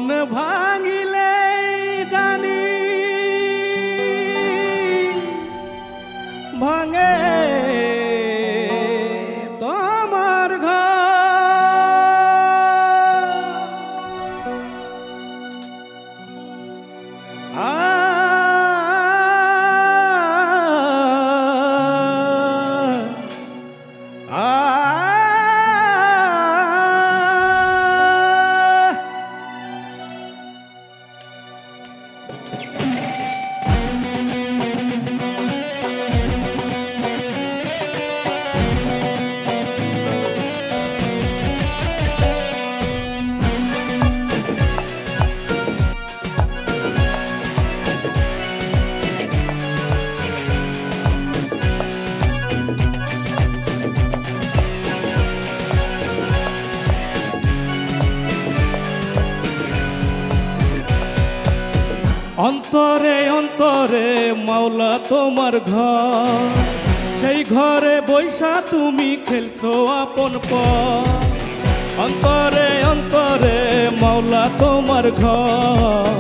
মন ভাঙিলে জানি ভাঙে তোমার ঘর। অন্তরে অন্তরে মাওলা তোমার ঘর, সেই ঘরে বৈশা তুমি খেলছো আপন পর। অন্তরে অন্তরে মাওলা তোমার ঘর,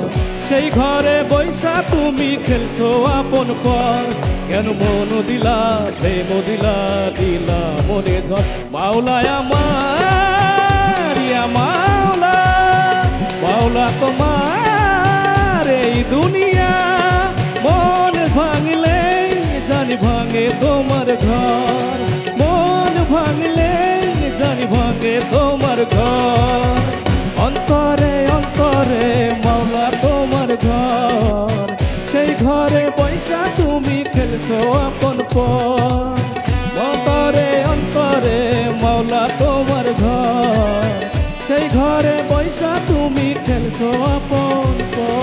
সেই ঘরে বৈশা তুমি খেলছো আপন পর। কেন মন দিলা প্রেম দিলা দিলা মনে ধর মাওলা আমার মাওলা মাওলা তোমার এই দুনিয়া। মন ভাঙলে জানি ভাঙে তোমার ঘর, মন ভাঙলে জানি ভাঙে তোমার ঘর। অন্তরে অন্তরে মাওলা তোমার ঘর, সেই ঘরে পয়সা তুমি খেলছো আপন পর। অন্তরে অন্তরে মাওলা তোমার ঘর, সেই ঘরে পয়সা তুমি খেলছো আপন পর।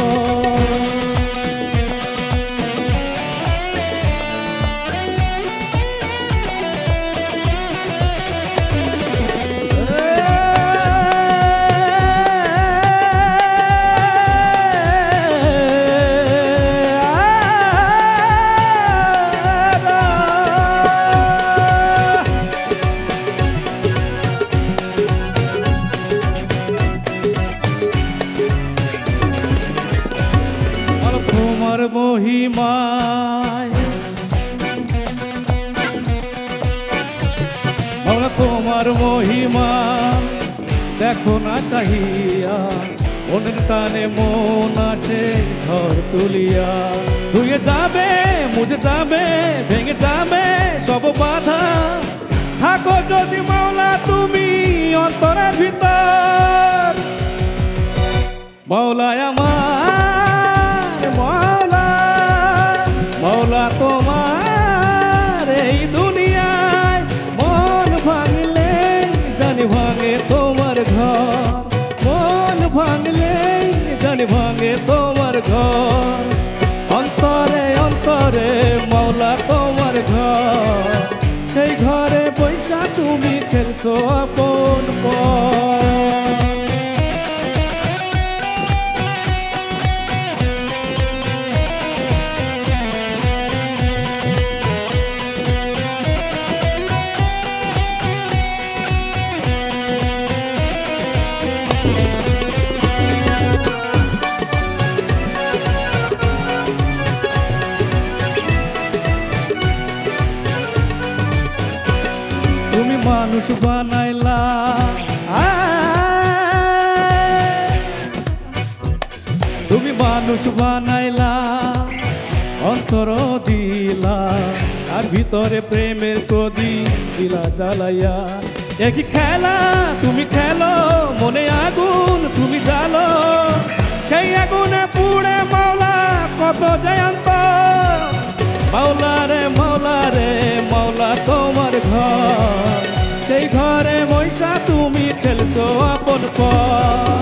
তোমার মহিমায় তোমার মহিমা দেখো না চাহিয়া, মনের টানে মন আসে ঘর তুলিয়া। ধুয়ে যাবে মুছে যাবে ভেঙে যাবে সব বাধা, থাকো যদি মাওলা তুমি অন্তরের ভিতর। মাওলা আমার মাওলা মাওলা তোমার এই দুনিয়ায়। মন ভাঙলে জানি ভাঙে তোমার ঘর, মন ভাঙলে জানি ভাঙে তোমার ঘর। অন্তরে অন্তরে মাওলা তোমার ঘর, সেই ঘরে পয়সা তুমি খেলছো আপন পর। তুমি মানুষ বানাইলা তুমি মানুষ বানাইলা, অন্তর দিলা আর ভিতরে প্রেমের প্রদীপ দিলা জ্বালাইয়া। একই খেলা তুমি খেলো, মনে আগুন তুমি জ্বালো, সেই আগুনে পুড়ে মাওলা কত জয়ন্ত। মাওলা রে মাওলা রে মাওলা তোমার ঘর, সেই ঘরে বৈশা তুমি খেলছো আপন পর।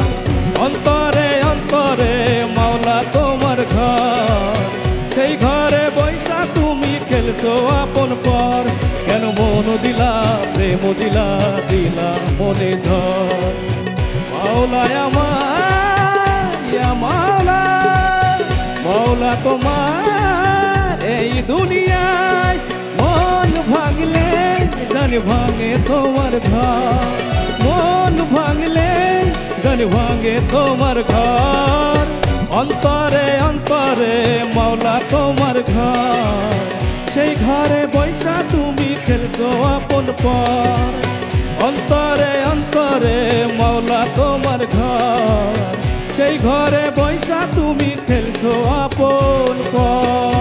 অন্তরে অন্তরে মাওলা তোমার ঘর, সেই ঘরে বৈশা তুমি খেলছো আপন পর। কেন মন দিলা প্রেম দিলা দিলা মনে ধর মাওলা আমার মাওলা মাওলা তোমার এই দুনিয়ায়। মন ভাঙলে জানি ভাঙে তোমার ঘর, মন ভাঙলে যেখানে ভাঙে তোমার ঘর, অন্তরে অন্তরে মাওলা তোমার ঘর, সেই ঘরে বৈশা তুমি খেলছো আপন পর। অন্তরে অন্তরে মাওলা তোমার ঘর, সেই ঘরে বৈশা তুমি খেলছো আপন পর।